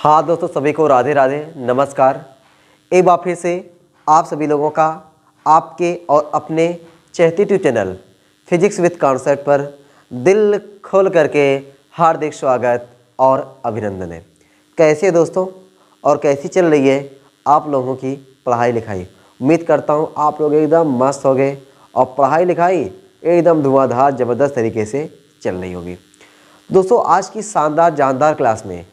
हाँ दोस्तों, सभी को राधे राधे, नमस्कार। एक बार फिर से आप सभी लोगों का आपके और अपने चहते tube channel physics with concept पर दिल खोल करके हार्दिक स्वागत और अभिनंदन है। कैसे है दोस्तों, और कैसी चल रही है आप लोगों की पढ़ाई लिखाई? उम्मीद करता हूँ आप लोग एकदम मस्त हो गए और पढ़ाई लिखाई एकदम धुआंधार ज़बरदस्त तरीके से चल रही होगी। दोस्तों, आज की शानदार जानदार क्लास में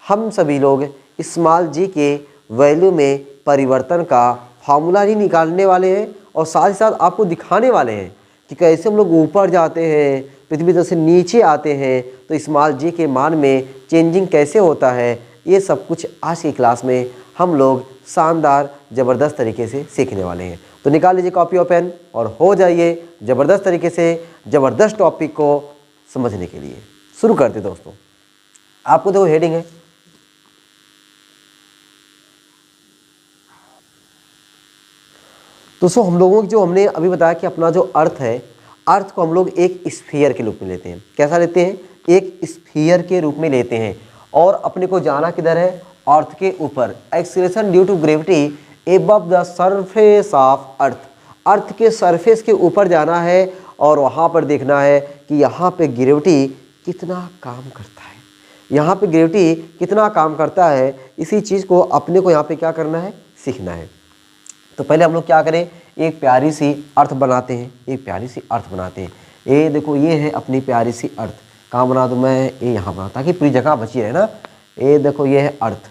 हम सभी लोग स्मॉल जी के वैल्यू में परिवर्तन का फार्मूला ही निकालने वाले हैं और साथ ही साथ आपको दिखाने वाले हैं कि कैसे हम लोग ऊपर जाते हैं, पृथ्वी तल से नीचे आते हैं तो स्मॉल जी के मान में चेंजिंग कैसे होता है। ये सब कुछ आज की क्लास में हम लोग शानदार ज़बरदस्त तरीके से सीखने वाले हैं। तो निकाल लीजिए कॉपी और पेन और हो जाइए ज़बरदस्त तरीके से ज़बरदस्त टॉपिक को समझने के लिए। शुरू करते दोस्तों। आपको देखो हेडिंग है, दोस्तों हम लोगों की जो हमने अभी बताया कि अपना जो अर्थ है, अर्थ को हम लोग एक स्फीयर के रूप में लेते हैं। कैसा लेते हैं? एक स्फीयर के रूप में लेते हैं और अपने को जाना किधर है? अर्थ के ऊपर। Acceleration due to gravity above the surface of earth. Earth के सरफेस के ऊपर जाना है और वहाँ पर देखना है कि यहाँ पे ग्रेविटी कितना काम करता है। यहाँ पे ग्रेविटी कितना काम करता है, इसी चीज़ को अपने को यहाँ पे क्या करना है? सीखना है। तो पहले हम लोग क्या करें, एक प्यारी सी अर्थ बनाते हैं। एक प्यारी सी अर्थ बनाते हैं। ये देखो, ये है अपनी प्यारी सी अर्थ। कहाँ बना दूँ मैं? ये यहाँ बना, ताकि पूरी जगह बची रहे ना। ये देखो, ये है अर्थ।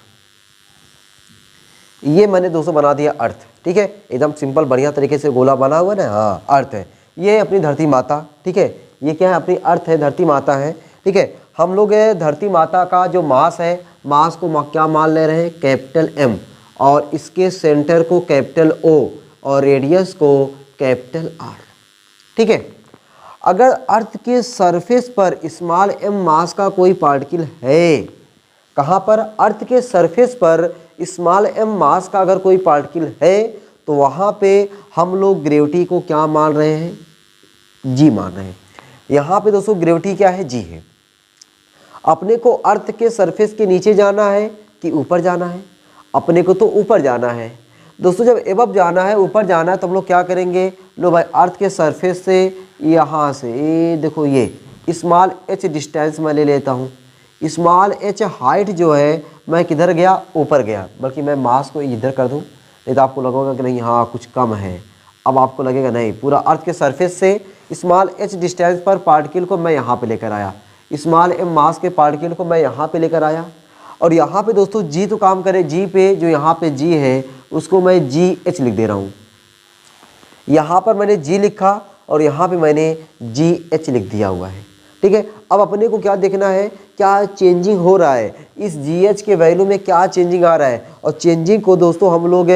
ये मैंने दोस्तों बना दिया अर्थ। ठीक है, एकदम सिंपल बढ़िया तरीके से गोला बना हुआ ना। हाँ, अर्थ है। ये अपनी धरती माता। ठीक है, ये क्या है? अपनी अर्थ है, धरती माता है। ठीक है, हम लोग धरती माता का जो मास है, मास को क्या मान ले रहे हैं? कैपिटल एम, और इसके सेंटर को कैपिटल ओ और रेडियस को कैपिटल आर। ठीक है, अगर अर्थ के सरफेस पर स्मॉल एम मास का कोई पार्टिकल है, कहाँ पर? अर्थ के सरफेस पर स्मॉल एम मास का अगर कोई पार्टिकल है तो वहाँ पे हम लोग ग्रेविटी को क्या मान रहे हैं? जी मान रहे हैं। यहाँ पे दोस्तों ग्रेविटी क्या है? जी है। अपने को अर्थ के सरफेस के नीचे जाना है कि ऊपर जाना है? अपने को तो ऊपर जाना है दोस्तों। जब एबव जाना है, ऊपर जाना है, तो हम लोग क्या करेंगे? लो भाई, अर्थ के सरफेस से यहाँ से ये देखो, ये स्मॉल एच डिस्टेंस मैं ले लेता हूँ। स्मॉल एच हाइट जो है, मैं किधर गया? ऊपर गया। बल्कि मैं मास को इधर कर दूँ, नहीं तो आपको लगेगा कि नहीं हाँ कुछ कम है। अब आपको लगेगा नहीं, पूरा अर्थ के सरफेस से स्मॉल एच डिस्टेंस पर पार्टिकल को मैं यहाँ पे लेकर आया, स्मॉल एम मास के पार्टिकल को मैं यहाँ पे लेकर आया। और यहाँ पे दोस्तों जी तो काम करे, जी पे जो यहाँ पे जी है उसको मैं जी एच लिख दे रहा हूँ। यहाँ पर मैंने जी लिखा और यहाँ पे मैंने जी एच लिख दिया हुआ है। ठीक है, अब अपने को क्या देखना है? क्या चेंजिंग हो रहा है इस जी एच के वैल्यू में, क्या चेंजिंग आ रहा है। और चेंजिंग को दोस्तों हम लोग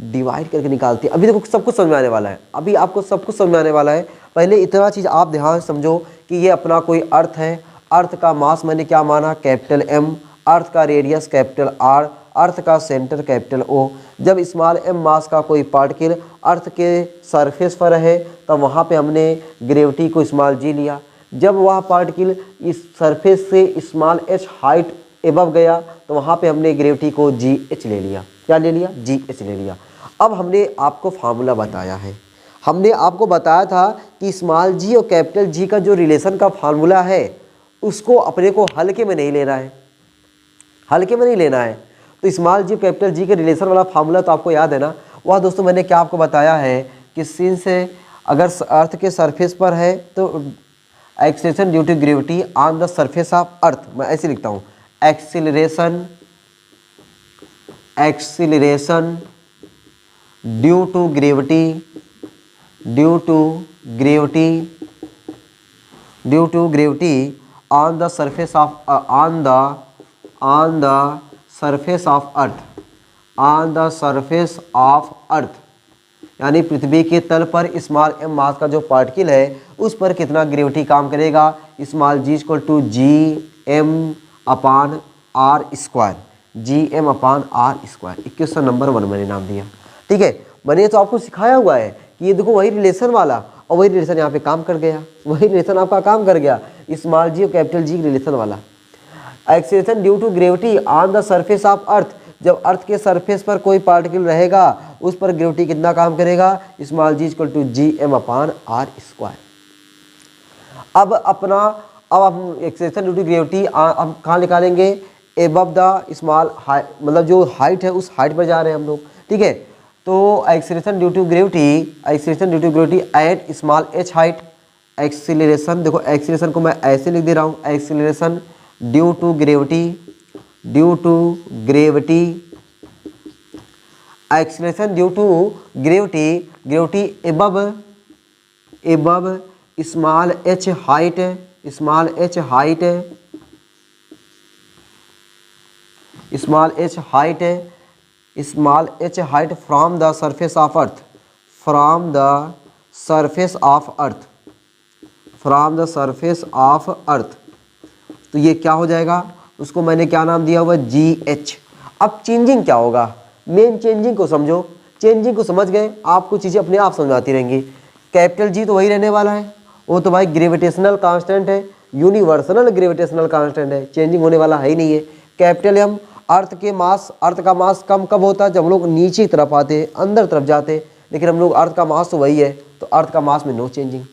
डिवाइड करके निकालते हैं। अभी देखो सब कुछ समझ में आने वाला है, अभी आपको सब कुछ समझ में आने वाला है। पहले इतना चीज़ आप ध्यान से समझो कि ये अपना कोई अर्थ है। अर्थ का मास मैंने क्या माना? Capital M. अर्थ का रेडियस कैपिटल आर। अर्थ का सेंटर कैपिटल ओ। जब स्मॉल एम मास का कोई पार्टिकल अर्थ के सरफेस पर है तब वहाँ पे हमने ग्रेविटी को स्मॉल जी लिया। जब वह पार्टिकल इस सरफेस से स्मॉल एच हाइट एबव गया तो वहाँ पे हमने ग्रेविटी को जी एच ले लिया। क्या ले लिया? जी एच ले लिया। अब हमने आपको फार्मूला बताया है। हमने आपको बताया था कि स्मॉल जी और कैपिटल जी का जो रिलेशन का फार्मूला है उसको अपने को हल्के में नहीं लेना है, हल्के में नहीं लेना है। तो स्मॉल जी कैपिटल जी के रिलेशन वाला फार्मूला तो आपको याद है ना। वह दोस्तों मैंने क्या आपको बताया है कि सिंस अगर अर्थ के सरफेस पर है तो acceleration due to gravity on the surface of earth, मैं ऐसे लिखता हूँ, acceleration due to gravity on the surface of earth, यानी पृथ्वी के तल पर स्मॉल एम मास का जो पार्टिकल है उस पर कितना ग्रेविटी काम करेगा? Small ji equal to G M upon are square. G M upon are square. 21 number 1 मैंने नाम दिया। ठीक है, मैंने तो आपको सिखाया हुआ है कि ये देखो वही रिलेशन वाला और वही रिलेशन यहाँ पे काम कर गया, वही रिलेशन आपका काम कर गया, स्मॉल जी और कैपिटल जी रिलेशन वाला। Acceleration due to gravity on the surface of earth, जब अर्थ के सरफेस पर कोई पार्टिकल रहेगा उस पर ग्रेविटी कितना काम करेगा, small ji equal to G M upon are square. अब हम एक्सीलरेशन ड्यू टू ग्रेविटी हम कहाँ निकालेंगे, एबव द स्मॉल हाइट, मतलब जो हाइट है उस हाइट पर जा रहे हैं हम लोग, ठीक है। तो acceleration due to gravity at small H height, acceleration देखो एक्सीलरेशन को मैं ऐसे लिख दे रहा हूँ, acceleration due to gravity acceleration due to gravity above small H height from the surface of earth, तो ये क्या हो जाएगा, उसको मैंने क्या नाम दिया हुआ, जी एच। अब चेंजिंग क्या होगा, मेन चेंजिंग को समझो, चेंजिंग को समझ गए आपको चीज़ें अपने आप समझ आती रहेंगी। कैपिटल जी तो वही रहने वाला है, वो तो भाई ग्रेविटेशनल कांस्टेंट है, यूनिवर्सल ग्रेविटेशनल कांस्टेंट है, चेंजिंग होने वाला है ही नहीं है। कैपिटल एम, अर्थ का मास कम कब होता है, जब हम लोग नीचे की तरफ आते हैं, अंदर तरफ जाते हैं, लेकिन हम लोग अर्थ का मास तो वही है, तो अर्थ का मास में नो चेंजिंग,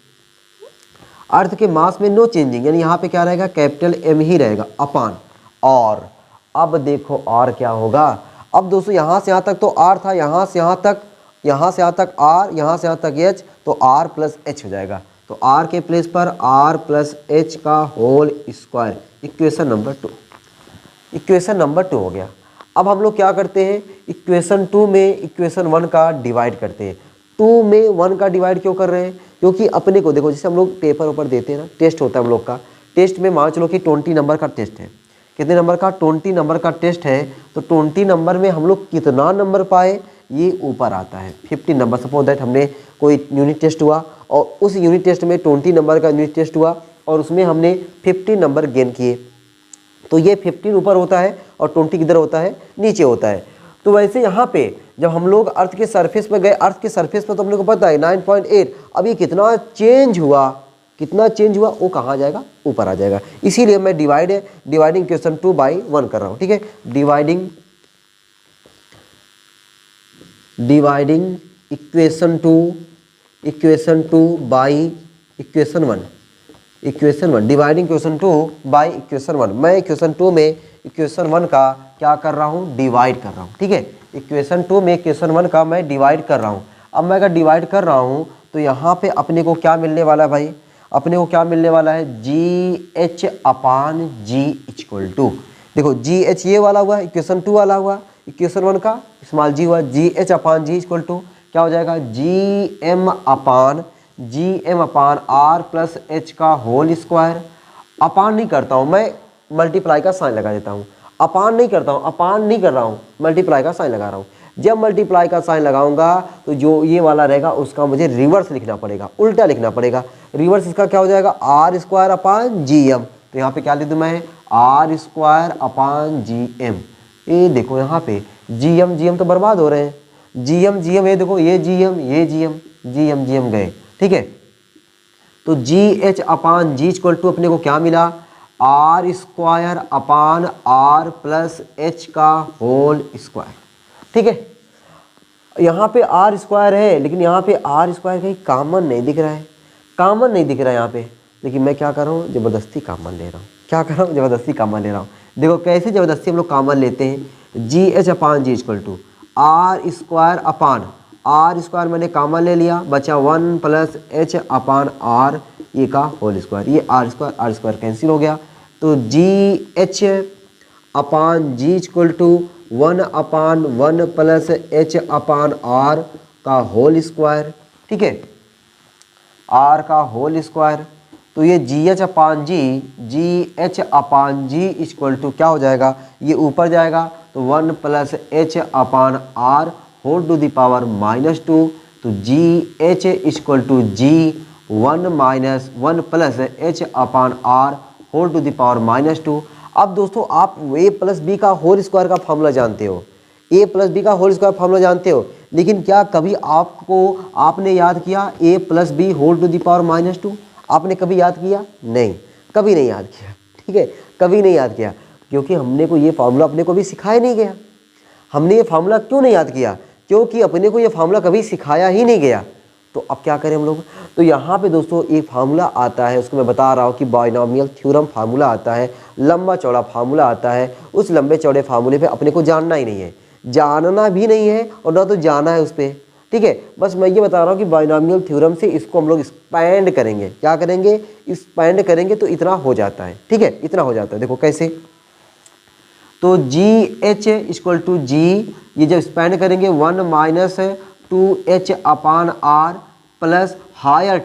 अर्थ के मास में नो चेंजिंग, यानी यहाँ पे क्या रहेगा, कैपिटल एम ही रहेगा अपान। और अब देखो और क्या होगा, अब दोस्तों यहाँ से यहाँ तक तो आर था, यहाँ से यहाँ तक आर, यहाँ से यहाँ तक एच, तो आर प्लस एच हो जाएगा। तो आर के प्लेस पर आर प्लस एच का होल स्क्वायर, इक्वेशन नंबर 2 हो गया। अब हम लोग क्या करते हैं, इक्वेशन 2 में इक्वेशन 1 का डिवाइड करते हैं। 2 में 1 का डिवाइड क्यों कर रहे हैं, क्योंकि अपने को देखो जैसे हम लोग पेपर ऊपर देते हैं ना, टेस्ट होता है हम लोग का, टेस्ट में मान चलो कि 20 नंबर का टेस्ट है, कितने नंबर का, 20 नंबर का टेस्ट है, तो 20 नंबर में हम लोग कितना नंबर पाए ये ऊपर आता है 50 नंबर। सपोज दैट हमने कोई यूनिट टेस्ट हुआ और उस यूनिट टेस्ट में 20 नंबर का यूनिट टेस्ट हुआ और उसमें हमने 50 नंबर गेन किए, तो ये 15 ऊपर होता है और 20 किधर होता है, नीचे होता है। तो वैसे यहाँ पे जब हम लोग अर्थ के सरफेस पर गए, अर्थ के सरफेस पर तो हम लोग को पता है 9.8, अब ये कितना चेंज हुआ वो कहाँ जाएगा, ऊपर आ जाएगा। इसीलिए मैं डिवाइडिंग इक्वेशन 2 बाई 1 कर रहा हूँ, ठीक है। Dividing equation 2 by equation 1, dividing equation 2 by equation 1। मैं इक्वेशन 2 में इक्वेशन 1 का क्या कर रहा हूँ, डिवाइड कर रहा हूँ, ठीक है। इक्वेशन 2 में इक्वेशन 1 का मैं डिवाइड कर रहा हूँ। अब मैं अगर डिवाइड कर रहा हूँ तो यहाँ पे अपने को क्या मिलने वाला है भाई, अपने को क्या मिलने वाला है, जी H upon G equal to, देखो जी एच ये वाला हुआ, इक्वेशन 2 वाला हुआ, इक्वेशन 1 का स्मॉल जी हुआ, G H upon G equal to क्या हो जाएगा, G M upon R plus H का होल स्क्वायर। अपान नहीं करता हूँ मैं, मल्टीप्लाई का साइन लगा देता हूँ, अपान नहीं कर रहा हूँ, मल्टीप्लाई का साइन लगा रहा हूँ। जब मल्टीप्लाई का साइन लगाऊंगा तो जो ये वाला रहेगा उसका मुझे रिवर्स लिखना पड़ेगा, उल्टा लिखना पड़ेगा। रिवर्स इसका क्या हो जाएगा, R square upon G M, तो यहाँ पे क्या लिख दूँ मैं, R square upon G M. ये देखो यहाँ पे जी एम तो बर्बाद हो रहे हैं, जी एम ये देखो, ये जी एम गए, ठीक है। तो जी H upon G equal to अपने को क्या मिला, R square upon R plus H का होल स्क्वायर, ठीक है। यहाँ पे आर स्क्वायर है, लेकिन यहाँ पे आर स्क्वायर कहीं कॉमन नहीं दिख रहा है, यहाँ पे, लेकिन मैं क्या कर रहा हूँ, ज़बरदस्ती कॉमन ले रहा हूँ। देखो कैसे ज़बरदस्ती हम लोग कॉमन लेते हैं, G H upon G equal to R square upon, are square मैंने कॉमन ले लिया, बचा 1 प्लस एच अपान आर ये का होल स्क्वायर, ये आर स्क्वायर कैंसिल हो गया। तो जी H upon G equal to 1 upon 1 plus H upon R का होल स्क्वायर, ठीक है, आर का होल स्क्वायर। तो ये G H upon G equal to क्या हो जाएगा, ये ऊपर जाएगा तो 1 plus H upon R whole to the power -2, तो जी H equal to G 1 minus 1 plus H upon R whole to the power -2। अब दोस्तों आप a प्लस बी का होल स्क्वायर का फॉर्मूला जानते हो, लेकिन क्या कभी आपने याद किया a plus B whole to the power -2? आपने कभी याद किया? नहीं, कभी नहीं याद किया, ठीक है, कभी नहीं याद किया। क्योंकि हमने को ये फार्मूला अपने को भी सिखाया नहीं गया। हमने ये फार्मूला क्यों नहीं याद किया? क्योंकि अपने को ये फार्मूला कभी सिखाया ही नहीं गया। तो अब क्या करें हम लोग? तो यहाँ पे दोस्तों एक फार्मूला आता है, उसको मैं बता रहा हूँ कि बाइनोमियल थ्योरम फार्मूला आता है, लंबा चौड़ा फार्मूला आता है। उस लंबे चौड़े फार्मूले पे अपने को जानना ही नहीं है, जानना भी नहीं है और ना तो जाना है उस पर, ठीक है। बस मैं ये बता रहा हूँ कि बाइनोमियल थ्योरम से इसको हम लोग एक्सपैंड करेंगे। क्या करेंगे? एक्सपैंड करेंगे तो इतना हो जाता है, ठीक है, इतना हो जाता है। देखो कैसे, तो जी एच इक्वल टू जी, ये जब एक्सपैंड करेंगे 1 minus 2h upon R plus higher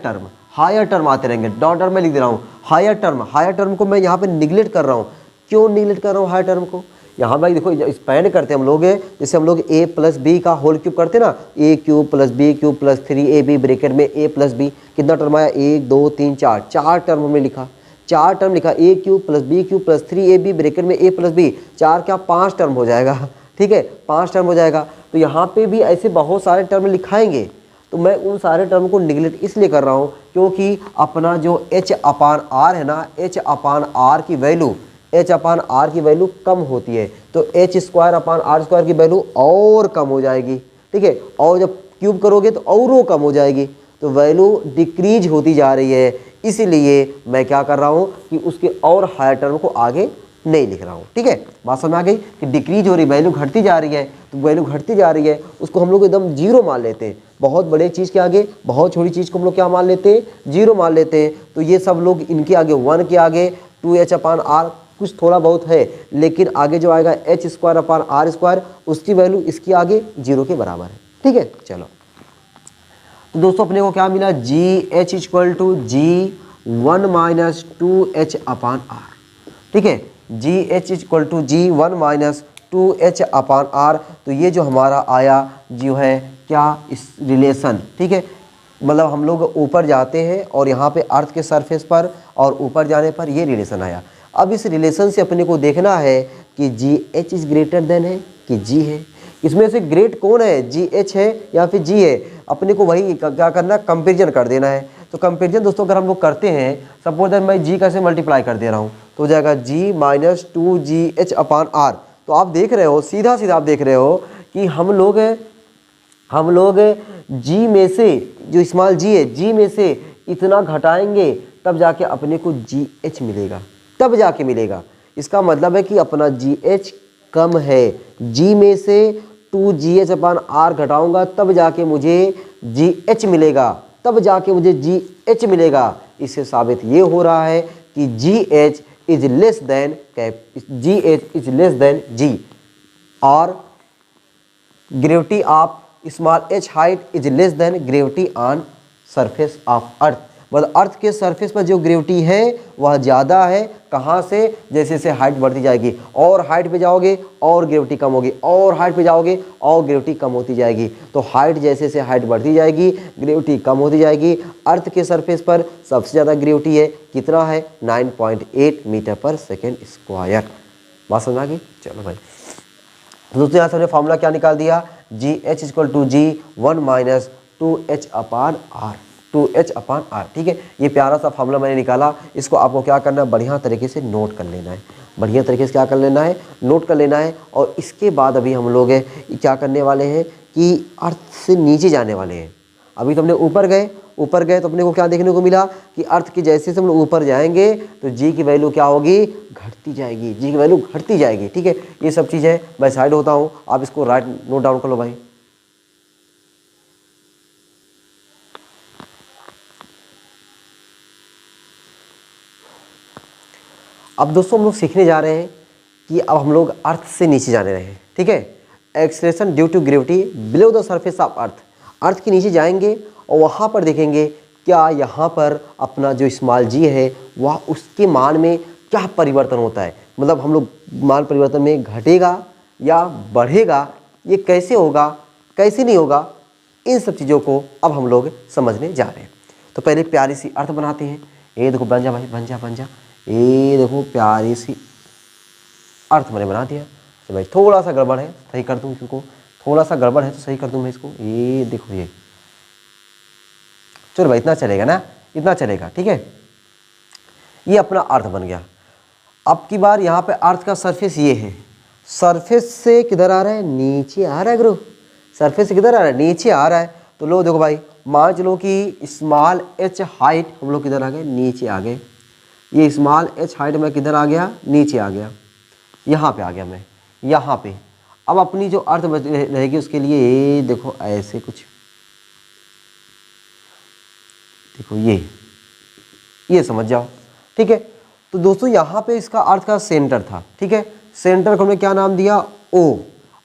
term आते रहेंगे। डॉट डॉट मैं लिख दे रहा हूँ हायर टर्म को मैं यहाँ पे निगलेक्ट कर रहा हूँ। क्यों निगलेक्ट कर रहा हूँ हायर टर्म को? यहाँ भाई देखो एक्सपैंड करते हैं हम लोग, जैसे हम लोग a प्लस बी का होल क्यूब करते ना, a cube plus B cube plus 3ab bracket में a प्लस बी, कितना टर्म आया? 1 2 3 4, 4 टर्म हमने लिखा, 4 टर्म लिखा। a cube plus B cube plus 3ab bracket में a प्लस बी, 4 क्या 5 टर्म हो जाएगा, ठीक है, 5 टर्म हो जाएगा। तो यहाँ पे भी ऐसे बहुत सारे टर्म लिखाएंगे, तो मैं उन सारे टर्म को निगलेक्ट इसलिए कर रहा हूँ क्योंकि अपना जो h अपान आर है ना, h अपान आर की वैल्यू, h अपान आर की वैल्यू कम होती है, तो h square upon are square की वैल्यू और कम हो जाएगी, ठीक है। और जब क्यूब करोगे तो और कम हो जाएगी, तो वैल्यू डिक्रीज होती जा रही है। इसीलिए मैं क्या कर रहा हूँ कि उसके और हायर टर्म को आगे नहीं लिख रहा हूँ, ठीक है। बात समझ आ गई कि डिक्रीज हो रही, वैल्यू घटती जा रही है, तो वैल्यू घटती जा रही है उसको हम लोग एकदम जीरो मान लेते हैं। बहुत बड़े चीज़ के आगे बहुत छोटी चीज़ को हम लोग क्या मान लेते हैं? जीरो मान लेते हैं। तो ये सब लोग इनके आगे 1 के आगे 2h अपान आर कुछ थोड़ा बहुत है, लेकिन आगे जो आएगा h square upon are square, उसकी वैल्यू इसकी आगे जीरो के बराबर है, ठीक है। चलो तो दोस्तों अपने को क्या मिला? G H equal to G 1 minus 2h upon R, ठीक है। जी H equal to G 1 minus 2h upon R. तो ये जो हमारा आया जो है क्या, इस रिलेशन, ठीक है। मतलब हम लोग ऊपर जाते हैं और यहाँ पे अर्थ के सरफेस पर और ऊपर जाने पर ये रिलेशन आया। अब इस रिलेशन से अपने को देखना है कि जी एच इज ग्रेटर देन है कि जी है, इसमें से ग्रेट कौन है? जी एच है या फिर जी है? अपने को वही क्या करना है, कंपेरिजन कर देना है। तो कंपेरिजन दोस्तों अगर हम लोग करते हैं, सपोज दैट मैं जी का से मल्टीप्लाई कर दे रहा हूँ, तो हो जाएगा जी माइनस 2gh अपान आर। तो आप देख रहे हो, सीधा सीधा आप देख रहे हो कि हम लोग जी में से जो स्मॉल जी है, जी में से इतना घटाएंगे तब जाके अपने को जी एच मिलेगा, तब जाके मिलेगा। इसका मतलब है कि अपना जी एच कम है, जी में से 2gh अपान आर घटाऊंगा तब जाके मुझे जी एच मिलेगा, तब जाके मुझे जी एच मिलेगा। इससे साबित ये हो रहा है कि जी H is less than g H is less than g, और gravity of small H height is less than gravity on surface of earth. मतलब अर्थ के सरफेस पर जो ग्रेविटी है वह ज़्यादा है। कहाँ से? जैसे जैसे हाइट बढ़ती जाएगी, और हाइट पे जाओगे और ग्रेविटी कम होगी, और हाइट पे जाओगे और ग्रेविटी कम होती जाएगी। तो हाइट जैसे जैसे हाइट बढ़ती जाएगी ग्रेविटी कम होती जाएगी। अर्थ के सरफेस पर सबसे ज़्यादा ग्रेविटी है, कितना है? 9.8 मीटर पर सेकेंड स्क्वायर। बात समझ आ गई? चलो भाई, दोस्तों यहाँ से हमने फॉर्मूला क्या निकाल दिया? G H equal to G 1 minus 2h upon R, 2h upon R, ठीक है। ये प्यारा सा फार्मूला मैंने निकाला। इसको आपको क्या करना है? बढ़िया तरीके से नोट कर लेना है, बढ़िया तरीके से क्या कर लेना है? नोट कर लेना है। और इसके बाद अभी हम लोग क्या करने वाले हैं कि अर्थ से नीचे जाने वाले हैं। अभी तो हमने ऊपर गए तो अपने को क्या देखने को मिला कि अर्थ की जैसे हम लोग ऊपर जाएंगे तो जी की वैल्यू क्या होगी? घटती जाएगी, जी की वैल्यू घटती जाएगी, ठीक है। ये सब चीज़ है, मैं साइड होता हूँ, आप इसको राइट नोट डाउन कर लो भाई। अब दोस्तों हम लोग सीखने जा रहे हैं कि अब हम लोग अर्थ से नीचे जाने रहे हैं, ठीक है। Acceleration due to gravity below the surface of earth. Earth के नीचे जाएंगे और वहाँ पर देखेंगे क्या यहाँ पर अपना जो स्मॉल जी है वह उसके मान में क्या परिवर्तन होता है। मतलब हम लोग मान परिवर्तन में घटेगा या बढ़ेगा, ये कैसे होगा कैसे नहीं होगा, इन सब चीज़ों को अब हम लोग समझने जा रहे हैं। तो पहले प्यारी सी अर्थ बनाते हैं। ये देखो बन जा भाई, बन जा। ये देखो प्यारी सी अर्थ मैंने बना दिया। तो भाई थोड़ा सा गड़बड़ है, सही कर दूँ इनको, थोड़ा सा गड़बड़ है तो सही कर दूँ मैं इसको। ये देखो, ये चलो भाई इतना चलेगा ना, इतना चलेगा, ठीक है। ये अपना अर्थ बन गया। अब की बार यहाँ पे अर्थ का सरफेस ये है, सरफेस से किधर आ रहा है, नीचे आ रहा है गुरु, सरफेस से किधर आ रहा है, नीचे आ रहा है। तो लो देखो भाई, मान चलो कि स्मॉल एच हाइट हम लोग किधर आ गए, नीचे आ गए। ये स्मॉल एच हाइट में किधर आ गया, नीचे आ गया, यहाँ पे आ गया मैं, यहाँ पे। अब अपनी जो अर्थ रहेगी उसके लिए देखो ऐसे कुछ, देखो ये समझ जाओ, ठीक है। तो दोस्तों यहाँ पे इसका अर्थ का सेंटर था, ठीक है। सेंटर को हमने क्या नाम दिया, ओ।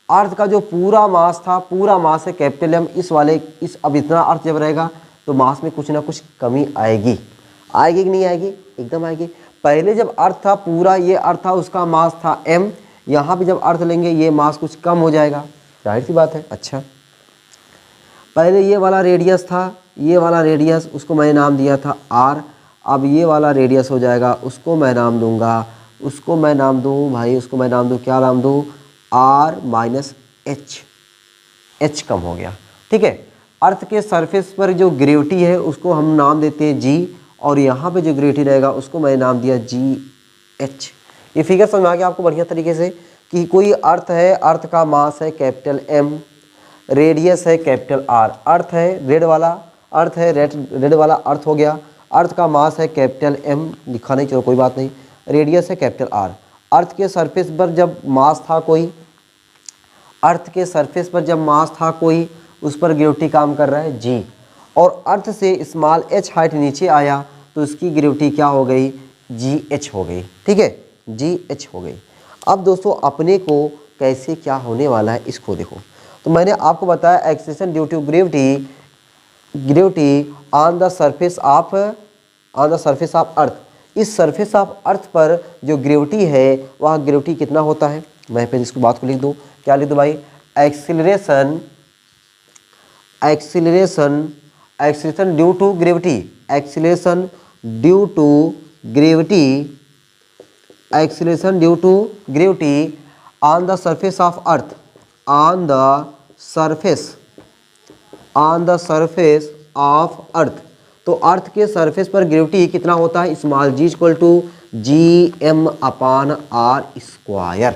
अर्थ का जो पूरा मास था, पूरा मास है कैपिटल एम, इस अब इतना अर्थ जब रहेगा तो मास में कुछ ना कुछ कमी आएगी, आएगी कि नहीं आएगी, एकदम आएगी। पहले जब अर्थ था पूरा, ये अर्थ था, उसका मास था एम, यहाँ पे जब अर्थ लेंगे ये मास कुछ कम हो जाएगा, जाहिर सी बात है। अच्छा, पहले ये वाला रेडियस था, ये वाला रेडियस, उसको मैं नाम दिया था आर। अब ये वाला रेडियस हो जाएगा, उसको मैं नाम दूंगा, उसको मैं नाम दूँ भाई, उसको मैं नाम दूँ, क्या नाम दूँ, आर माइनस एच, एच कम हो गया, ठीक है। अर्थ के सरफेस पर जो ग्रेविटी है उसको हम नाम देते हैं जी, और यहाँ पे जो ग्रेविटी रहेगा उसको मैं नाम दिया जी एच। ये फिगर समझ आ गया आपको बढ़िया तरीके से कि कोई अर्थ है, अर्थ का मास है कैपिटल एम, रेडियस है कैपिटल आर, अर्थ है रेड वाला, अर्थ है रेड वाला अर्थ हो गया, अर्थ का मास है कैपिटल एम, लिखा नहीं चलो कोई बात नहीं, रेडियस है कैपिटल आर। अर्थ के सरफेस पर जब मास था कोई, अर्थ के सरफेस पर जब मास था कोई, उस पर ग्रेविटी काम कर रहा है जी, और अर्थ से स्मॉल एच हाइट नीचे आया तो इसकी ग्रेविटी क्या हो गई, जी एच हो गई, ठीक है, जी एच हो गई। अब दोस्तों अपने को कैसे क्या होने वाला है इसको देखो। तो मैंने आपको बताया acceleration due to gravity, gravity on the surface of earth. इस सरफेस ऑफ अर्थ पर जो ग्रेविटी है वह ग्रेविटी कितना होता है, मैं फिर इसको बात को लिख दूँ, क्या लिख दूँ भाई, acceleration due to gravity, acceleration due to gravity, acceleration due to gravity on the surface of earth, on the surface of earth. तो अर्थ के सरफेस पर ग्रेविटी कितना होता है, small ji equal to G M upon are square,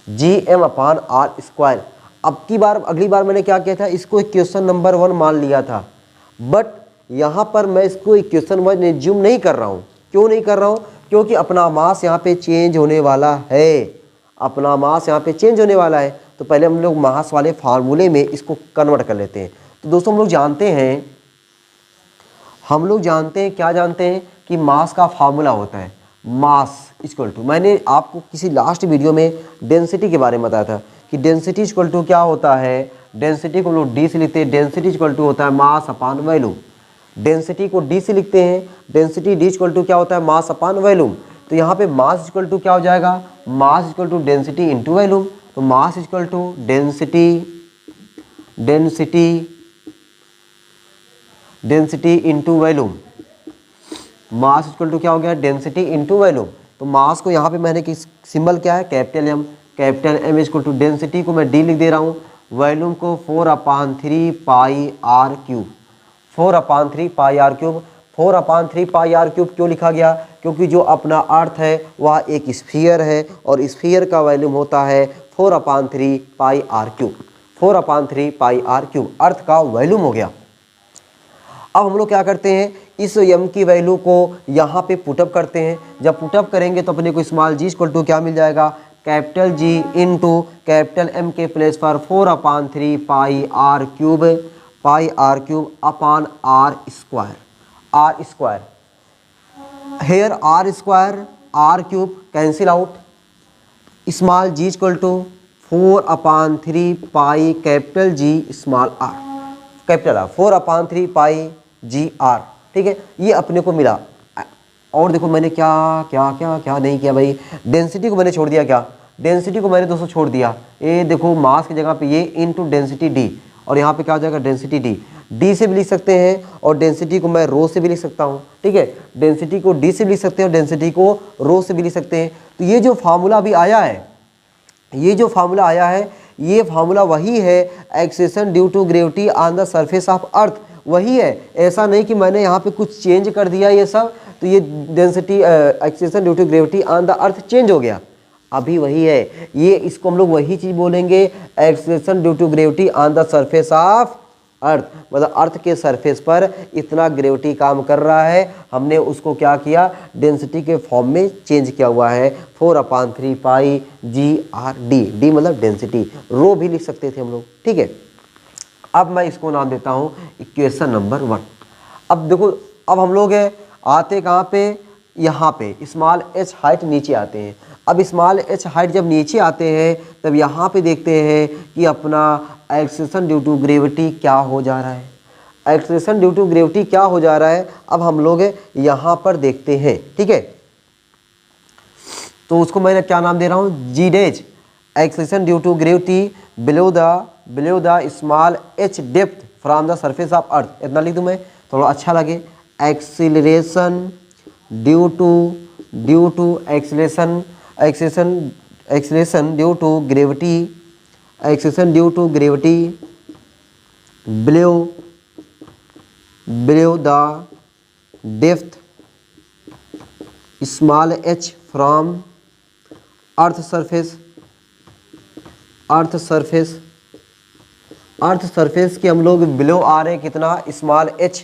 G M upon are square. अब की बार, अगली बार मैंने क्या किया था, इसको इक्वेशन नंबर 1 मान लिया था, बट यहाँ पर मैं इसको इक्वेशन 1 एज्यूम नहीं कर रहा हूँ। क्यों नहीं कर रहा हूँ, क्योंकि अपना मास यहाँ पे चेंज होने वाला है, अपना मास यहाँ पे चेंज होने वाला है। तो पहले हम लोग मास वाले फार्मूले में इसको कन्वर्ट कर लेते हैं। तो दोस्तों हम लोग जानते हैं क्या जानते हैं कि मास का फार्मूला होता है मास इक्वल टू, मैंने आपको किसी लास्ट वीडियो में डेंसिटी के बारे में बताया था कि डेंसिटी इक्वल टू क्या होता है, डेंसिटी को हम लोग डी से लिखते हैं, डेंसिटी इक्वल टू होता है मास अपान वॉल्यूम। डेंसिटी को डी से लिखते हैं, डेंसिटी डी इक्वल टू क्या होता है, मास अपान वॉल्यूम। तो यहाँ पे मास इक्वल टू क्या हो जाएगा, mass equal to density into volume. तो mass equal to density into volume, mass equal to क्या हो गया, डेंसिटी इंटू वॉल्यूम। तो मास को यहाँ पे मैंने किस सिंबल क्या है, capital M, capital M equal to density को मैं डी लिख दे रहा हूँ, वॉल्यूम को 4/3 pi r cube, 4/3 pi r cube. 4/3 pi r cube क्यों लिखा गया, क्योंकि जो अपना अर्थ है वह एक स्फीयर है और स्फीयर का वॉल्यूम होता है 4/3 pi r cube, 4/3 pi r cube earth का वॉल्यूम हो गया। अब हम लोग क्या करते हैं, इस m की वैल्यू को यहाँ पे पुटअप करते हैं। जब पुटअप करेंगे तो अपने को स्मॉल जी इक्वल टू क्या मिल जाएगा, capital G into capital M के प्लेस पर 4/3 pi r cube upon are square. Here r square r cube cancel out, small ji equal to 4/3 pi capital G small r, capital R 4/3 pi G r, ठीक है। ये अपने को मिला। और देखो मैंने क्या नहीं किया भाई, डेंसिटी को मैंने छोड़ दिया, क्या डेंसिटी को मैंने दोस्तों छोड़ दिया, ये देखो मास की जगह पे ये इनटू डेंसिटी डी, और यहाँ पे क्या हो जाएगा डेंसिटी डी से भी लिख सकते हैं और डेंसिटी को मैं रो से भी लिख सकता हूँ, ठीक है। डेंसिटी को डी से भी लिख सकते हैं और डेंसिटी को रो से भी लिख सकते हैं। तो ये जो फार्मूला अभी आया है, ये फार्मूला वही है acceleration due to gravity on the surface of earth, वही है, ऐसा नहीं कि मैंने यहाँ पे कुछ चेंज कर दिया ये सब, तो ये density acceleration due to gravity on the earth change हो गया, अभी वही है। ये इसको हम लोग वही चीज़ बोलेंगे, acceleration due to gravity on the surface of earth, मतलब अर्थ के सरफेस पर इतना ग्रेविटी काम कर रहा है, हमने उसको क्या किया, डेंसिटी के फॉर्म में चेंज किया हुआ है, 4/3 पाई GRD, डी मतलब डेंसिटी, रो भी लिख सकते थे हम लोग, ठीक है। अब मैं इसको नाम देता हूँ इक्वेशन नंबर 1। अब देखो, अब हम लोग आते कहाँ पे, यहाँ पे स्मॉल h हाइट नीचे आते हैं। अब स्मॉल h हाइट जब नीचे आते हैं तब यहाँ पे देखते हैं कि अपना एक्सेलरेशन ड्यू टू ग्रेविटी क्या हो जा रहा है, एक्सेलरेशन ड्यू टू ग्रेविटी क्या हो जा रहा है। अब हम लोग यहाँ पर देखते हैं, ठीक है, तो उसको मैं क्या नाम दे रहा हूँ, जी डेज, acceleration due to gravity below the small h depth from the surface of earth, इतना लिख दूँ मैं, थोड़ा अच्छा लगे। Acceleration due to acceleration due to gravity, acceleration due to gravity below the depth small h from earth surface के हम लोग बिलो आ रहे हैं कितना, स्मॉल h,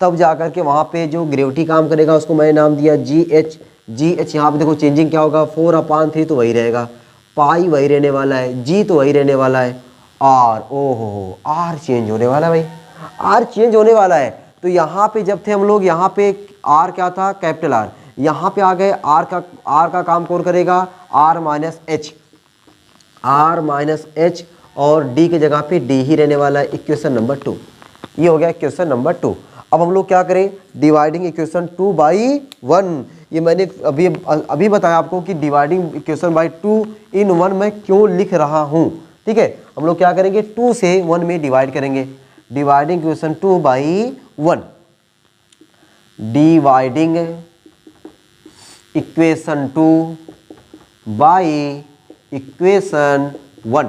तब जाकर के वहाँ पे जो ग्रेविटी काम करेगा उसको मैंने नाम दिया GH। यहाँ पे देखो चेंजिंग क्या होगा, 4/3 तो वही रहेगा, पाई वही रहने वाला है, जी तो वही रहने वाला है, आर, ओहो आर चेंज होने वाला है भाई, आर चेंज होने वाला है। तो यहाँ पे जब थे हम लोग, यहाँ पे आर क्या था, कैपिटल आर, यहाँ पे आ गए आर का काम कौन करेगा, R माइनस एच, और डी की जगह पे डी ही रहने वाला है। इक्वेशन नंबर 2, ये हो गया इक्वेशन नंबर 2। अब हम लोग क्या करें, डिवाइडिंग इक्वेशन 2/1, ये मैंने अभी बताया आपको कि डिवाइडिंग इक्वेशन बाई 2 इन 1 मैं क्यों लिख रहा हूँ, ठीक है। हम लोग क्या करेंगे, 2 से 1 में डिवाइड करेंगे, डिवाइडिंग इक्वेशन 2/1, डिवाइडिंग इक्वेशन 2/इक्वेशन 1,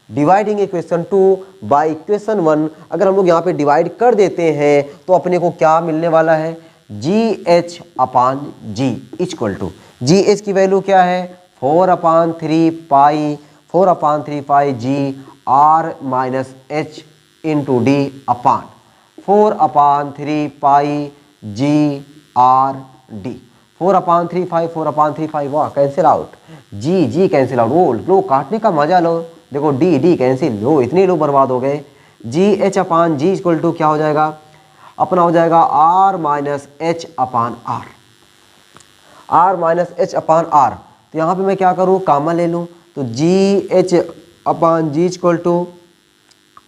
डिवाइडिंग इक्वेशन 2/इक्वेशन 1। अगर हम लोग यहाँ पे डिवाइड कर देते हैं तो अपने को क्या मिलने वाला है, GH/G इक्वल टू, GH की वैल्यू क्या है, 4/3 पाई G R minus H into D अपान 4/3 पाई GRD, 4/3 5, वाह कैंसिल आउट, जी कैंसिल आउट, वो लो काटने का मजा लो, देखो डी कैंसिल, लो इतने लो बर्बाद हो गए। GH/G इक्वल टू क्या हो जाएगा, अपना हो जाएगा R माइनस H/R, तो यहाँ पे मैं क्या करूँ, कामा ले लूँ, तो GH/G इक्वल टू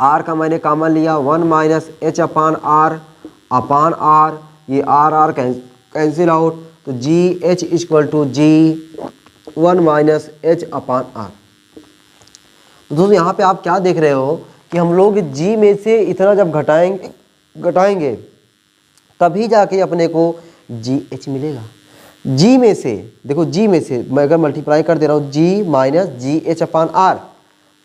R का मैंने कामन लिया, 1 माइनस H/R अपान R, ये R कैंसिल आउट, तो GH equal to G 1 minus H/R। तो दोस्तों यहाँ पे आप क्या देख रहे हो कि हम लोग G में से इतना जब घटाएंगे तभी जाके अपने को GH मिलेगा। G में से देखो, G में से मैं अगर मल्टीप्लाई कर दे रहा हूँ G माइनस GH/R,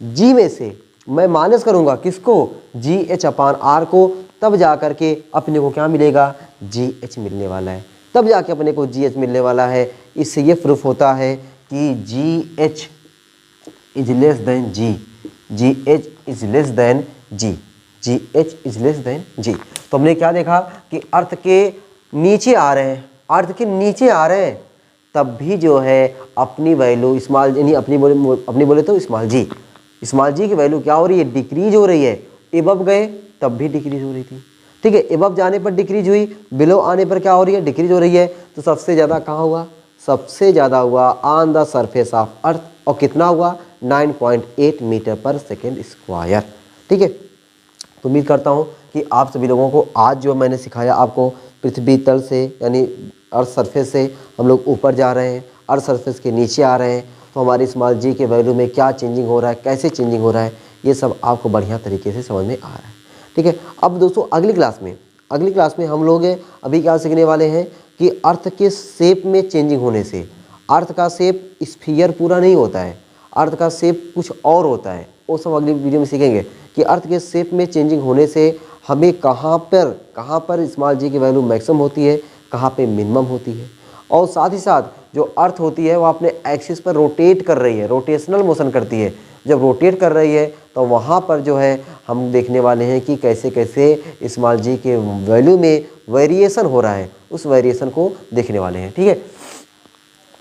G में से मैं माइनस करूँगा किसको, GH/R को, तब जा कर के अपने को क्या मिलेगा, GH मिलने वाला है, तब जाके अपने को GH मिलने वाला है। इससे ये प्रूफ होता है कि GH is less then G, GH is less then G, GH is less then G। तो हमने क्या देखा कि अर्थ के नीचे आ रहे हैं, तब भी जो है अपनी वैल्यू स्मॉल, यानी अपनी बोले तो स्मॉल जी की वैल्यू क्या हो रही है, डिक्रीज हो रही है। एबव गए तब भी डिक्रीज हो रही थी, ठीक है, एबव जाने पर डिक्रीज हुई, बिलो आने पर क्या हो रही है, डिक्रीज हो रही है। तो सबसे ज़्यादा कहाँ हुआ, सबसे ज़्यादा हुआ ऑन द सरफेस ऑफ अर्थ, और कितना हुआ, 9.8 मीटर पर सेकेंड स्क्वायर, ठीक है। तो उम्मीद करता हूँ कि आप सभी लोगों को आज जो मैंने सिखाया आपको, पृथ्वी तल से यानी अर्थ सरफेस से हम लोग ऊपर जा रहे हैं, अर्थ सरफेस के नीचे आ रहे हैं, तो हमारी स्मॉल जी के वैल्यू में क्या चेंजिंग हो रहा है, कैसे चेंजिंग हो रहा है, ये सब आपको बढ़िया तरीके से समझ में आ रहा है, ठीक है। अब दोस्तों अगली क्लास में हम लोग अभी क्या सीखने वाले हैं कि अर्थ के शेप में चेंजिंग होने से, अर्थ का शेप स्फीयर पूरा नहीं होता है, अर्थ का शेप कुछ और होता है, वो सब अगली वीडियो में सीखेंगे कि अर्थ के शेप में चेंजिंग होने से हमें कहाँ पर स्मॉल जी की वैल्यू मैक्सिमम होती है, कहाँ पे मिनिमम होती है। और साथ ही साथ जो अर्थ होती है वो अपने एक्सिस पर रोटेट कर रही है, रोटेशनल मोशन करती है। जब रोटेट कर रही है तो वहाँ पर जो है हम देखने वाले हैं कि कैसे कैसे स्मॉल जी के वैल्यू में वेरिएशन हो रहा है, उस वेरिएशन को देखने वाले हैं, ठीक है।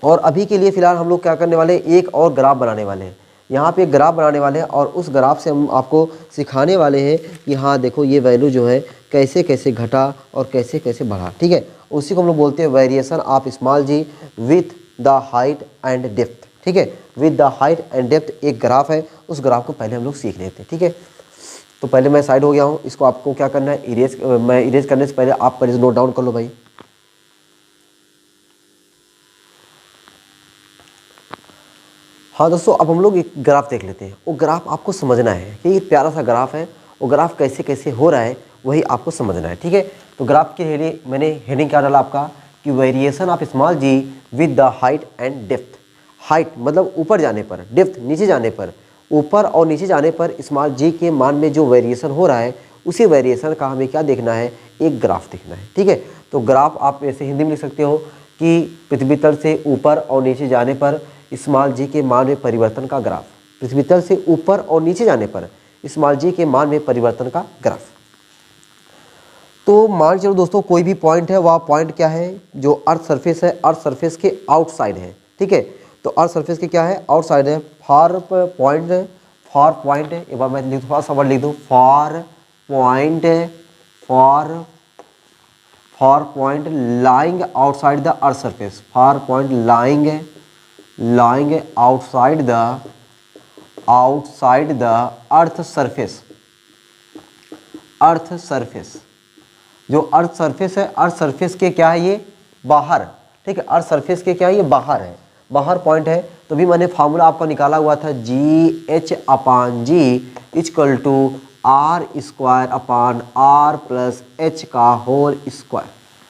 और अभी के लिए फ़िलहाल हम लोग क्या करने वाले हैं, एक और ग्राफ बनाने वाले हैं। यहाँ पे एक ग्राफ बनाने वाले हैं और उस ग्राफ से हम आपको सिखाने वाले हैं कि हाँ देखो ये वैल्यू जो है कैसे कैसे घटा और कैसे कैसे बढ़ा, ठीक है। उसी को हम लोग बोलते हैं variation of small G with the height and depth, ठीक है। With the height and depth एक ग्राफ है, उस ग्राफ को पहले हम लोग सीख लेते हैं, ठीक है। तो पहले मैं साइड हो गया हूँ, इसको आपको क्या करना है, मैं इरेज करने से पहले आप पहले नोट डाउन कर लो भाई। हाँ दोस्तों, अब हम लोग एक ग्राफ देख लेते हैं। वो ग्राफ आपको समझना है कि ये प्यारा सा ग्राफ है, वो ग्राफ कैसे कैसे हो रहा है वही आपको समझना है, ठीक है। तो ग्राफ के लिए मैंने हेडिंग क्या डाला आपका कि variation of small G with the height and depth. Height मतलब ऊपर जाने पर, डेप्थ नीचे जाने पर। ऊपर और नीचे जाने पर स्मॉल जी के मान में जो वेरिएशन हो रहा है उसी वेरिएशन का हमें क्या देखना है, एक ग्राफ देखना है, ठीक है। तो ग्राफ आप ऐसे हिंदी में लिख सकते हो कि पृथ्वी तल से ऊपर और नीचे जाने पर स्मॉल जी के मान में परिवर्तन का ग्राफ। पृथ्वी तल से ऊपर और नीचे जाने पर स्मॉल जी के मान में परिवर्तन का ग्राफ। तो मान चलो दोस्तों कोई भी पॉइंट है, वह पॉइंट क्या है, जो अर्थ सरफेस है, अर्थ सरफेस के आउटसाइड है, ठीक है। तो अर्थ सरफेस के क्या है, आउटसाइड है। फार पॉइंट है, एक बार मैं लिख दूँ, थोड़ा सा वर्ड लिख दूँ, far point lying outside the earth surface. Far point lying outside the earth surface. जो अर्थ सरफेस है, अर्थ सरफेस के क्या है, ये बाहर, ठीक है। अर्थ सरफेस के क्या है, ये बाहर है, बाहर पॉइंट है। तो भी मैंने फार्मूला आपका निकाला हुआ था, GH/G equal to R² upon R+H का होल स्क्वायर,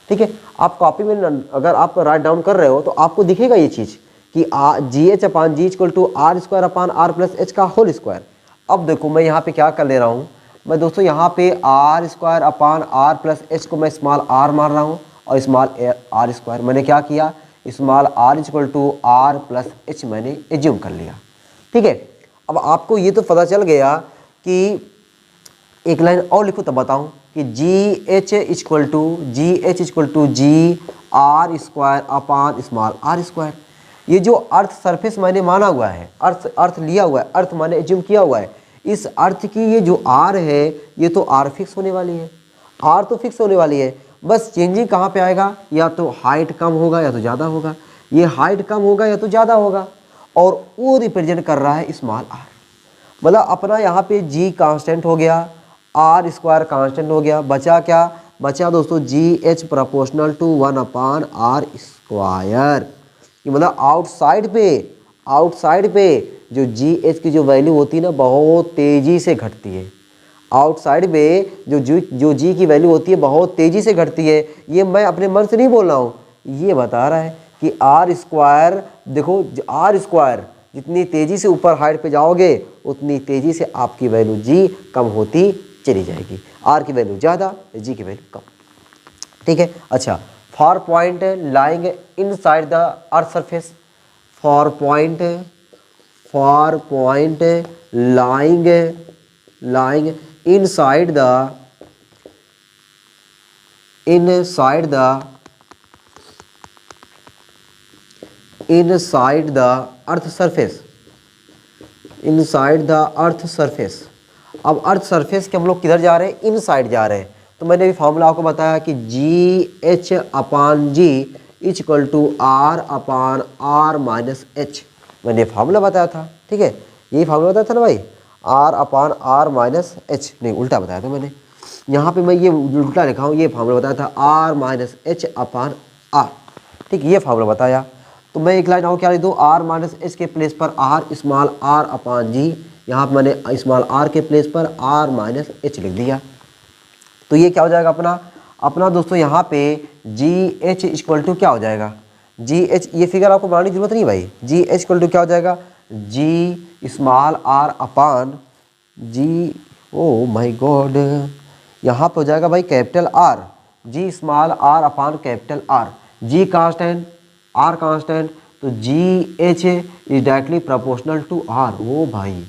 ठीक है। आप कॉपी में अगर आप राइट डाउन कर रहे हो तो आपको दिखेगा ये चीज़ कि GH/G equal to R² upon R+H का होल स्क्वायर। अब देखो मैं यहाँ पे क्या कर ले रहा हूँ, मैं दोस्तों यहाँ पे R² अपान R+H को मैं स्मॉल r मार रहा हूँ और स्मॉल r² मैंने क्या किया, small r equal to R+H मैंने एज्यूम कर लिया, ठीक है। अब आपको ये तो पता चल गया कि एक लाइन और लिखो तब बताऊँ कि GH equal to GR² upon small r²। ये जो अर्थ सरफेस मैंने माना हुआ है, अर्थ लिया हुआ है, अर्थ मैंने एज्यूम किया हुआ है, इस अर्थ की ये जो आर है ये तो आर फिक्स होने वाली है, आर तो फिक्स होने वाली है। बस चेंजिंग कहाँ पे आएगा, या तो हाइट कम होगा या तो ज़्यादा होगा, ये हाइट कम होगा या तो ज़्यादा होगा, और वो रिप्रेजेंट कर रहा है स्मॉल आर। मतलब अपना यहाँ पे जी कांस्टेंट हो गया, R² कांस्टेंट हो गया, बचा क्या, बचा दोस्तों GH proportional to 1 upon R²। मतलब आउटसाइड पे जो GH की जो वैल्यू होती है ना बहुत तेज़ी से घटती है। आउटसाइड पे जो G की वैल्यू होती है बहुत तेज़ी से घटती है। ये मैं अपने मन से नहीं बोल रहा हूँ, ये बता रहा है कि R², देखो R² जितनी तेज़ी से ऊपर हाइट पे जाओगे उतनी तेज़ी से आपकी वैल्यू G कम होती चली जाएगी। R की वैल्यू ज़्यादा, G की वैल्यू कम, ठीक है। अच्छा, for point lying inside the earth surface. For point lying inside the earth surface. अब अर्थ सरफेस के हम लोग किधर जा रहे हैं, इनसाइड जा रहे हैं। तो मैंने भी फॉर्मूला आपको बताया कि GH/G equal to R upon R-H। मैंने फार्मूला बताया था, ठीक है, यही फार्मूला बताया था ना भाई, R अपान R-H, नहीं उल्टा बताया था मैंने, यहाँ पे मैं ये उल्टा लिखा हूँ, ये फार्मूला बताया था R-H अपान R, ठीक, ये फार्मूला बताया। तो मैं एक लाइन और क्या लिख दूँ, R-H के प्लेस पर R small r upon G, यहाँ पर मैंने स्मॉल r के प्लेस पर R-H लिख दिया। तो ये क्या हो जाएगा अपना दोस्तों, यहाँ पे GH इक्वल टू क्या हो जाएगा, GH, ये फिगर आपको बनाने की जरूरत नहीं भाई, GH इक्वल टू क्या हो जाएगा, G small r upon G, oh my God, यहाँ पे हो जाएगा भाई capital R, g small r upon capital R, g constant r constant, तो जी H is directly proportional to r. वो भाई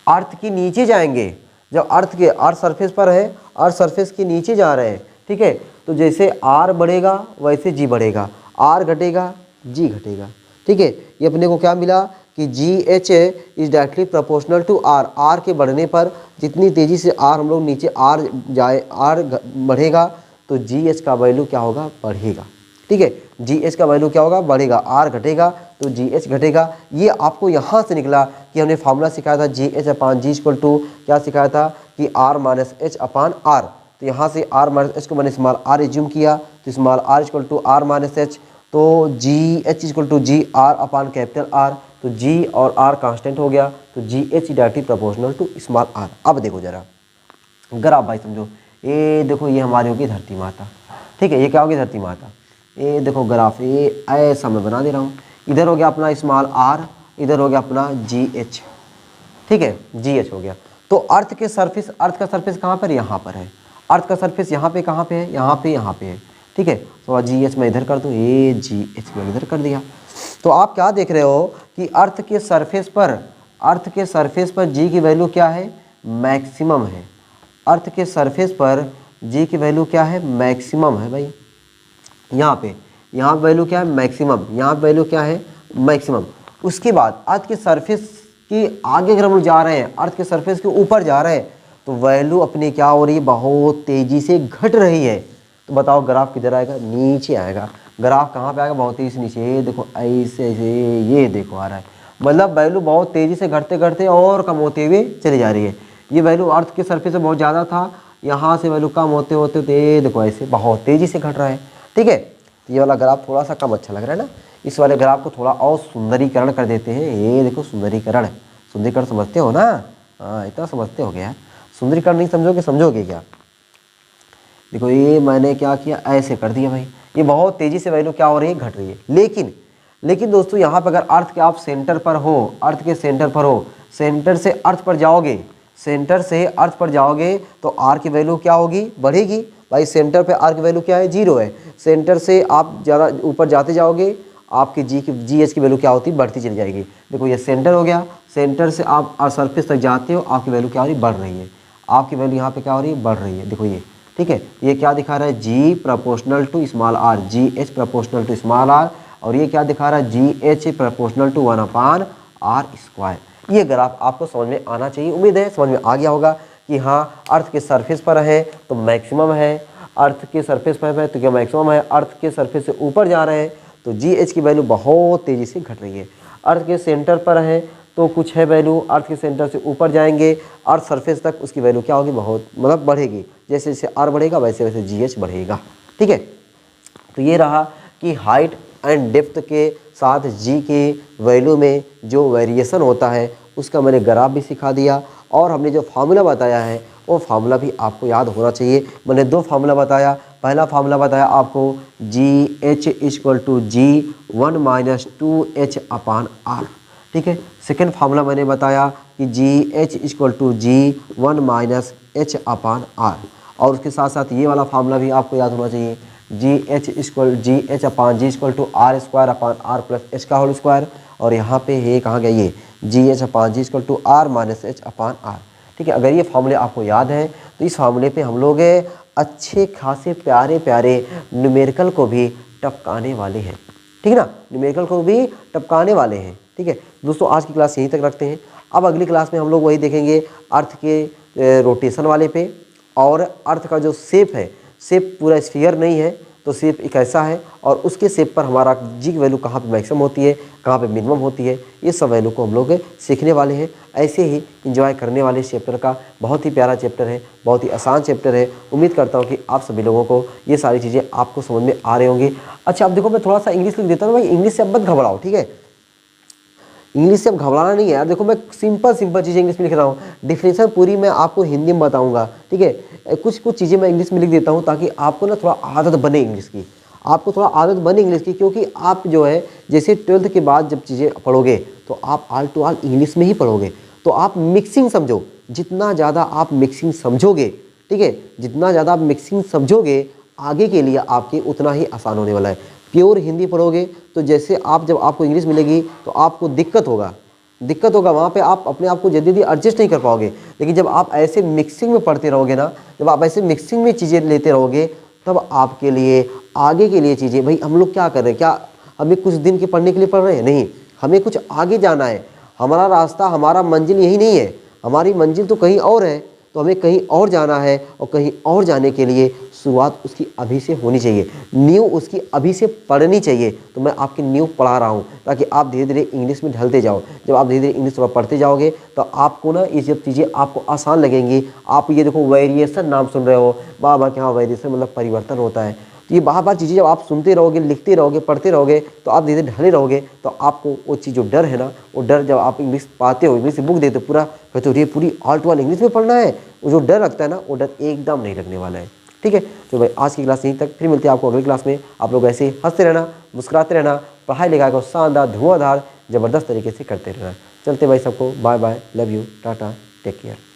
अर्थ के नीचे जाएंगे, जब अर्थ सरफेस पर है, अर्थ सरफेस के नीचे जा रहे हैं, ठीक है, तो जैसे आर बढ़ेगा वैसे जी बढ़ेगा, आर घटेगा जी घटेगा, ठीक है। ये अपने को क्या मिला कि जी H is directly proportional to R, R के बढ़ने पर जितनी तेज़ी से आर हम लोग नीचे आर जाए, आर बढ़ेगा तो जी एच का वैल्यू क्या होगा, बढ़ेगा, ठीक है। जी एच का वैल्यू क्या होगा, बढ़ेगा, आर घटेगा तो जी एच घटेगा। ये आपको यहाँ से निकला कि हमने फार्मूला सिखाया था G H upon G equal to क्या सिखाया था कि R minus H upon R, तो यहाँ से आर माइनस एच को मैंने स्मॉल आर एज्यूम किया, तो small r equal to are minus h, तो जी H equal to g r upon capital R, तो जी और आर कांस्टेंट हो गया, तो जी h directly proportional to small r. अब देखो जरा, अगर आप भाई समझो, ये देखो ये हमारी होगी धरती माता, ठीक है, ये क्या होगी धरती माता, ये देखो ग्राफ ये ऐसा मैं बना दे रहा हूँ, इधर हो गया अपना स्मॉल आर, इधर हो गया अपना जी एच, ठीक है, जी एच हो गया। तो अर्थ के सरफेस, अर्थ का सरफेस कहाँ पर, यहाँ पर है, अर्थ का सरफेस यहाँ पे कहाँ पे है, यहाँ पे है, ठीक है। तो जी एच मैं इधर कर दूँ, ये जी एच मैं इधर कर दिया। तो आप क्या देख रहे हो कि अर्थ के सरफेस पर जी की वैल्यू क्या है, मैक्सिमम है, अर्थ के सरफेस पर जी की वैल्यू क्या है, मैक्सिमम है भाई, यहाँ पे वैल्यू क्या है, मैक्सिमम, यहाँ वैल्यू क्या है, मैक्सिमम। उसके बाद अर्थ के सरफेस की आगे अगर हम लोग जा रहे हैं, अर्थ के सरफेस के ऊपर जा रहे हैं, तो वैल्यू अपनी क्या हो रही है, बहुत तेज़ी से घट रही है। तो बताओ ग्राफ किधर आएगा, नीचे आएगा। ग्राफ कहाँ पे आएगा, बहुत तेज़ी से नीचे, ये देखो ऐसे ऐसे, ये देखो आ रहा है, मतलब वैल्यू बहुत तेज़ी से घटते घटते और कम होते हुए चली जा रही है। ये वैल्यू अर्थ के सरफेस से बहुत ज़्यादा था, यहाँ से वैल्यू कम होते होते तो ये देखो ऐसे बहुत तेज़ी से घट रहा है, ठीक है। तो ये वाला ग्राफ थोड़ा सा कम अच्छा लग रहा है ना, इस वाले ग्राफ को थोड़ा और सुंदरीकरण कर देते हैं। ये देखो सुंदरीकरण, सुंदरीकरण समझते हो ना, हाँ इतना समझते हो गया, सुंदरीकरण नहीं समझोगे क्या। देखो ये मैंने क्या किया, ऐसे कर दिया भाई, ये बहुत तेज़ी से वैल्यू क्या हो रही है, घट रही है। लेकिन दोस्तों यहाँ पर अगर अर्थ के आप सेंटर पर हो, अर्थ के सेंटर पर हो, सेंटर से अर्थ पर जाओगे, सेंटर से अर्थ पर जाओगे तो आर की वैल्यू क्या होगी, बढ़ेगी भाई। सेंटर पे आर की वैल्यू क्या है, 0 है। सेंटर से आप ज़्यादा ऊपर जाते जाओगे, आपकी जी एच की वैल्यू क्या होती है, बढ़ती चली जाएगी। देखो ये सेंटर हो गया, सेंटर से आप सरफेस तक जाते हो, आपकी वैल्यू क्या हो रही है, बढ़ रही है, आपकी वैल्यू यहाँ पे क्या हो रही है, बढ़ रही है। देखो ये, ठीक है, ये क्या दिखा रहा है, g proportional to small r, g h proportional to small r, और ये क्या दिखा रहा है, जी h proportional to 1 upon are square. ये ग्राफ आपको समझ में आना चाहिए, उम्मीद है समझ में आ गया होगा कि हाँ अर्थ के सरफेस पर है तो मैक्सिमम है, अर्थ के सरफेस पर है तो क्या मैक्सिमम है, अर्थ के सरफेस से ऊपर जा रहे हैं तो जी एच की वैल्यू बहुत तेज़ी से घट रही है। अर्थ के सेंटर पर है तो कुछ है वैल्यू, अर्थ के सेंटर से ऊपर जाएंगे अर्थ सरफेस तक, उसकी वैल्यू क्या होगी, बहुत मतलब बढ़ेगी, जैसे जैसे आर बढ़ेगा वैसे वैसे जी एच बढ़ेगा, ठीक है। तो ये रहा कि हाइट एंड डेप्थ के साथ जी के वैल्यू में जो वेरिएशन होता है उसका मैंने ग्राफ भी सिखा दिया, और हमने जो फार्मूला बताया है वो फार्मूला भी आपको याद होना चाहिए। मैंने 2 फार्मूला बताया, पहला फार्मूला बताया आपको G H equal to G 1 minus 2h upon R, ठीक है। सेकेंड फार्मूला मैंने बताया कि जी H equal to G 1 minus h upon R, और उसके साथ साथ ये वाला फार्मूला भी आपको याद होना चाहिए, G H upon G equal to R square upon R plus H का होल स्क्वायर, और यहाँ पे ये कहाँ गया, ये G H upon G equal to are minus H upon R, ठीक है। अगर ये फार्मूले आपको याद हैं तो इस फार्मूले पे हम लोग अच्छे खासे प्यारे प्यारे न्यूमेरिकल को भी टपकाने वाले हैं, ठीक है ना, न्यूमेरिकल को भी टपकाने वाले हैं, ठीक है दोस्तों। आज की क्लास यहीं तक रखते हैं, अब अगली क्लास में हम लोग वही देखेंगे अर्थ के रोटेशन वाले पे, और अर्थ का जो शेप है, शेप पूरा स्फीयर नहीं है तो शेप एक ऐसा है, और उसके शेप पर हमारा जी की वैल्यू कहाँ पे मैक्सिमम होती है, कहाँ पे मिनिमम होती है, ये सब वैल्यू को हम लोग सीखने वाले हैं। ऐसे ही इंजॉय करने वाले इस चैप्टर का, बहुत ही प्यारा चैप्टर है, बहुत ही आसान चैप्टर है। उम्मीद करता हूँ कि आप सभी लोगों को ये सारी चीज़ें आपको समझ में आ रही होंगी। अच्छा अब देखो मैं थोड़ा सा इंग्लिश लिख देता हूँ भाई, इंग्लिश से अब मत घबराओ, ठीक है, इंग्लिश से अब घबराना नहीं है यार। देखो मैं सिंपल चीज़ें इंग्लिश में लिख रहा हूँ, डिफिनेशन पूरी मैं आपको हिंदी में बताऊँगा, ठीक है। कुछ चीज़ें मैं इंग्लिश में लिख देता हूँ ताकि आपको ना थोड़ा आदत बने इंग्लिश की, आपको थोड़ा आदत बने इंग्लिश की, क्योंकि आप जो है जैसे 12th के बाद जब चीज़ें पढ़ोगे तो आप ऑल टू ऑल इंग्लिश में ही पढ़ोगे, तो आप मिक्सिंग समझो, जितना ज़्यादा आप मिक्सिंग समझोगे ठीक है। जितना ज़्यादा आप मिक्सिंग समझोगे आगे के लिए आपके उतना ही आसान होने वाला है। प्योर हिंदी पढ़ोगे तो जैसे आप जब आपको इंग्लिश मिलेगी तो आपको दिक्कत होगा वहाँ पे आप अपने आप को जल्दी एडजस्ट नहीं कर पाओगे। लेकिन जब आप ऐसे मिक्सिंग में पढ़ते रहोगे ना, जब आप ऐसे मिक्सिंग में चीज़ें लेते रहोगे तब आपके लिए आगे के लिए चीज़ें, भाई हम लोग क्या कर रहे हैं, क्या हमें कुछ दिन के पढ़ने के लिए पढ़ रहे हैं, नहीं, हमें कुछ आगे जाना है। हमारा रास्ता, हमारा मंजिल यही नहीं है, हमारी मंजिल तो कहीं और है। तो हमें कहीं और जाना है और कहीं और जाने के लिए शुरुआत उसकी अभी से होनी चाहिए, नींव उसकी अभी से पढ़नी चाहिए। तो मैं आपकी नींव पढ़ा रहा हूँ ताकि आप धीरे धीरे इंग्लिश में ढलते जाओ। जब आप धीरे धीरे इंग्लिश थोड़ा पढ़ते जाओगे तो आपको ना ये जब चीज़ें आपको आसान लगेंगी। आप ये देखो वेरिएशन नाम सुन रहे हो, बार बार, क्या वेरिएशन मतलब परिवर्तन होता है। तो ये बार बार चीज़ें जब आप सुनते रहोगे, लिखते रहोगे, पढ़ते रहोगे तो आप धीरे धीरे ढले रहोगे। तो आपको वो चीज़ जो डर है ना, वो डर जब आप इंग्लिश पाते हो, इंग्लिश बुक देते हो, पूरा कहते हो ये पूरी ऑल टू ऑल इंग्लिश में पढ़ना है, वो जो डर लगता है ना, वो डर एकदम नहीं लगने वाला है। ठीक है, तो भाई आज की क्लास यहीं तक, फिर मिलते हैं आपको अगली क्लास में। आप लोग ऐसे ही हंसते रहना, मुस्कुराते रहना, पढ़ाई लिखाई को शानदार, धुआंधार, ज़बरदस्त तरीके से करते रहना। चलते भाई, सबको bye bye, love you, tata, take care.